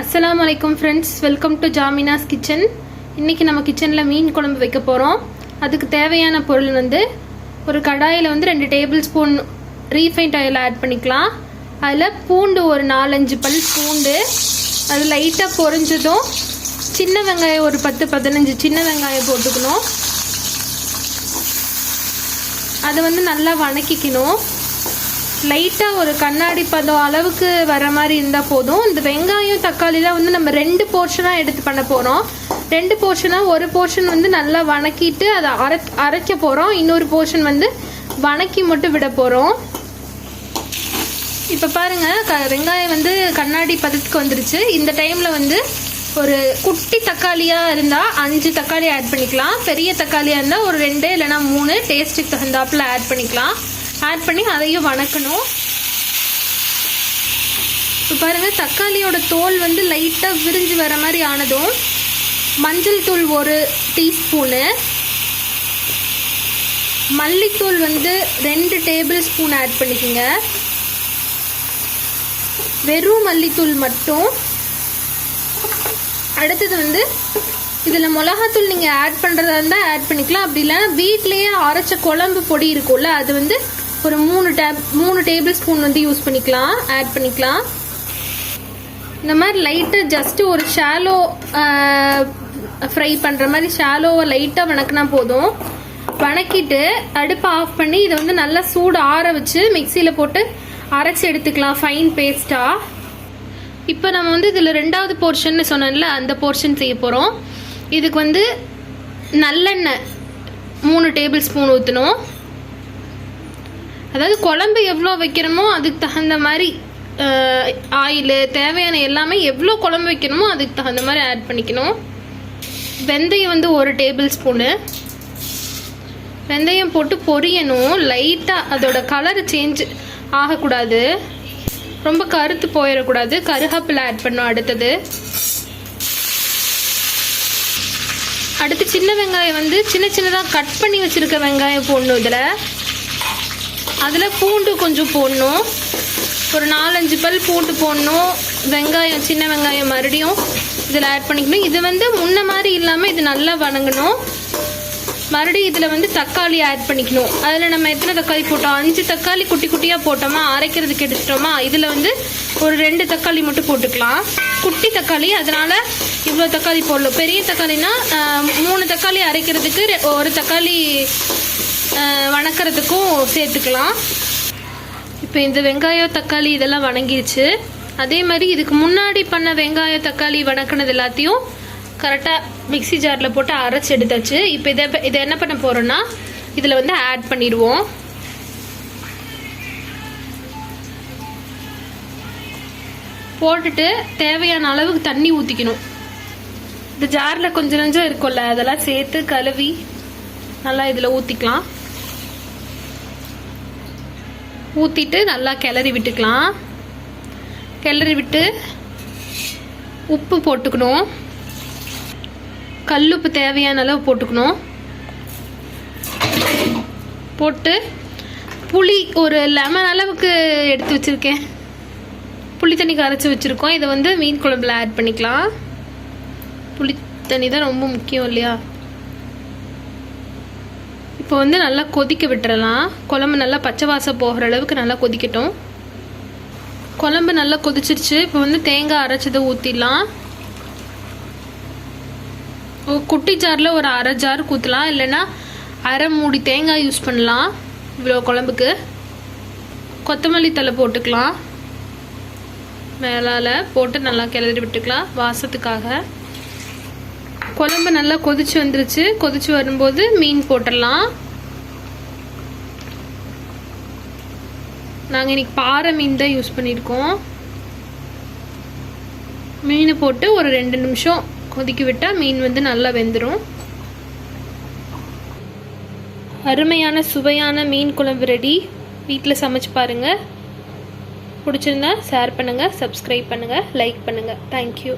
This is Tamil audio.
அஸ்ஸலாமு அலைக்கும் ஃப்ரெண்ட்ஸ், வெல்கம் டு ஜாமினாஸ் கிச்சன். இன்றைக்கி நம்ம கிச்சனில் மீன் குழம்பு வைக்க போகிறோம். அதுக்கு தேவையான பொருள் வந்து ஒரு கடாயில் வந்து 2 tablespoon refined oil add பண்ணிக்கலாம். அதில் பூண்டு ஒரு 4-5 பல் பூண்டு, அது லைட்டாக பொரிஞ்சதும் சின்ன வெங்காயம் ஒரு 10-15 சின்ன வெங்காயம் போட்டுக்கணும். அதை வந்து நல்லா வணக்கிக்கணும். லைட்டாக ஒரு கண்ணாடி பதம் அளவுக்கு வர மாதிரி இருந்தால் போதும். இந்த வெங்காயம் தக்காளிலாம் வந்து நம்ம 2 போர்ஷனாக எடுத்து பண்ண போகிறோம். 2 போர்ஷனாக ஒரு போர்ஷன் வந்து நல்லா வணக்கிட்டு அதை அரைக்க போகிறோம். இன்னொரு போர்ஷன் வந்து வணக்கி மட்டும் விட போகிறோம். இப்போ பாருங்கள், வெங்காயம் வந்து கண்ணாடி பதத்துக்கு வந்துருச்சு. இந்த டைமில் வந்து ஒரு குட்டி தக்காளியாக இருந்தால் 5 தக்காளி ஆட் பண்ணிக்கலாம். பெரிய தக்காளியாக இருந்தால் ஒரு 2 இல்லைனா 3 டேஸ்ட்டுக்கு தகுந்தாப்பில் ஆட் பண்ணிக்கலாம். ஆட் பண்ணி அதையும் வணக்கணும். இப்போ பாருங்கள், தக்காளியோட தோல் வந்து லைட்டாக விரிஞ்சு வர மாதிரி ஆனதும் மஞ்சள் தூள் 1 டீஸ்பூனு, மல்லித்தூள் வந்து 2 டேபிள் ஸ்பூன் ஆட் பண்ணிக்கோங்க. வெறும் மல்லித்தூள் மட்டும். அடுத்தது வந்து இதில் மிளகாத்தூள் நீங்கள் ஆட் பண்ணுறதா இருந்தால் ஆட் பண்ணிக்கலாம். அப்படி இல்லைன்னா வீட்லேயே அரைச்ச குழம்பு பொடி இருக்கும்ல, அது வந்து ஒரு 3 டேபிள் ஸ்பூன் வந்து யூஸ் பண்ணிக்கலாம், ஆட் பண்ணிக்கலாம். இந்த மாதிரி லைட்டாக ஜஸ்ட்டு ஒரு ஷாலோ ஃப்ரை பண்ணுற மாதிரி ஷாலோவை லைட்டாக வணக்கினா போதும். வணக்கிட்டு அடுப்பை ஆஃப் பண்ணி இதை வந்து நல்லா சூடு ஆற வச்சு மிக்சியில் போட்டு அரைச்சி எடுத்துக்கலாம் ஃபைன் பேஸ்ட்டாக. இப்போ நம்ம வந்து இதில் 2வது போர்ஷன்னு சொன்னேன்ல, அந்த போர்ஷன் செய்ய போகிறோம். இதுக்கு வந்து நல்லெண்ணெய் 3 டேபிள் ஸ்பூன் ஊற்றணும். அதாவது குழம்பு எவ்வளோ வைக்கிறோமோ அதுக்கு தகுந்த மாதிரி ஆயில் தேவையான எல்லாமே எவ்வளோ குழம்பு வைக்கணுமோ அதுக்கு தகுந்த மாதிரி ஆட் பண்ணிக்கணும். வெந்தயம் வந்து 1 டேபிள் ஸ்பூனு. வெந்தயம் போட்டு பொரியணும். லைட்டாக அதோட கலர் சேஞ்ச் ஆகக்கூடாது, ரொம்ப கருத்து போயிடக்கூடாது. கருவேப்பிலை ஆட் பண்ணணும். அடுத்து சின்ன வெங்காயம் வந்து சின்னதாக கட் பண்ணி வச்சுருக்க வெங்காயம் போடணும். அதில் பூண்டு கொஞ்சம் போடணும். ஒரு 4-5 பல் பூண்டு போடணும். வெங்காயம், சின்ன வெங்காயம் மறுபடியும் இதில் ஆட் பண்ணிக்கணும். இது வந்து முன்ன மாதிரி இல்லாமல் இது நல்லா வணங்கணும். மறுபடியும் இதில் வந்து தக்காளி ஆட் பண்ணிக்கணும். அதில் நம்ம எத்தனை தக்காளி போட்டோம்? 5 தக்காளி குட்டி குட்டியாக போட்டோமா, அரைக்கிறதுக்கு எடுத்துட்டோமா. இதில் வந்து ஒரு 2 தக்காளி மட்டும் போட்டுக்கலாம். குட்டி தக்காளி, அதனால் இவ்வளோ தக்காளி போடலாம். பெரிய தக்காளினா 3 தக்காளி அரைக்கிறதுக்கு 1 தக்காளி வணக்கிறதுக்கும் சேர்த்துக்கலாம். இப்போ இந்த வெங்காயம் தக்காளி இதெல்லாம் வணங்கிடுச்சு. அதே மாதிரி இதுக்கு முன்னாடி பண்ண வெங்காயம் தக்காளி வணக்கினது எல்லாத்தையும் கரெக்டாக மிக்சி ஜாரில் போட்டு அரைச்சி எடுத்தாச்சு. இப்போ இதை என்ன பண்ண போகிறோன்னா இதில் வந்து ஆட் பண்ணிடுவோம். போட்டுட்டு தேவையான அளவுக்கு தண்ணி ஊற்றிக்கணும். இந்த ஜாரில் கொஞ்சம் கொஞ்சம் இருக்கும்ல, அதெல்லாம் சேர்த்து கழுவி நல்லா இதில் ஊற்றிக்கலாம். ஊற்றிட்டு நல்லா கிளறி விட்டுக்கலாம். கிளறி விட்டு உப்பு போட்டுக்கணும். கல்லுப்பு தேவையான அளவு போட்டுக்கணும். போட்டு புளி ஒரு லெமன் அளவுக்கு எடுத்து வச்சுருக்கேன். புளி தண்ணி கரைச்சி வச்சுருக்கோம். இதை வந்து மீன் குழம்புல ஆட் பண்ணிக்கலாம். புளி தண்ணி தான் ரொம்ப முக்கியம் இல்லையா. இப்போ வந்து நல்லா கொதிக்க விட்டுறலாம். குழம்பு நல்லா பச்சை வாசம் போகிற அளவுக்கு நல்லா கொதிக்கட்டும். குழம்பு நல்லா கொதிச்சிருச்சு. இப்போ வந்து தேங்காய் அரைச்சதை ஊற்றிடலாம். குட்டி ஜாரில் ஒரு 1/2 ஜார் ஊற்றலாம், இல்லைன்னா 1/2 மூடி தேங்காய் யூஸ் பண்ணலாம். இவ்வளோ குழம்புக்கு கொத்தமல்லி தழை போட்டுக்கலாம். மேலால் போட்டு நல்லா கிளறி விட்டுக்கலாம் வாசத்துக்காக. குழம்பு நல்லா கொதிச்சு வந்துருச்சு. கொதிச்சு வரும்போது மீன் போட்டுடலாம். நாங்கள் இன்னைக்கு பாறை மீன் தான் யூஸ் பண்ணியிருக்கோம். மீன் போட்டு ஒரு 2 நிமிஷம் கொதிக்க விட்டால் மீன் வந்து நல்லா வெந்துடும். அருமையான சுவையான மீன் குழம்பு ரெடி. வீட்டில் சமைச்சு பாருங்கள். பிடிச்சிருந்தா ஷேர் பண்ணுங்கள், சப்ஸ்கிரைப் பண்ணுங்கள், லைக் பண்ணுங்கள். தேங்க்யூ.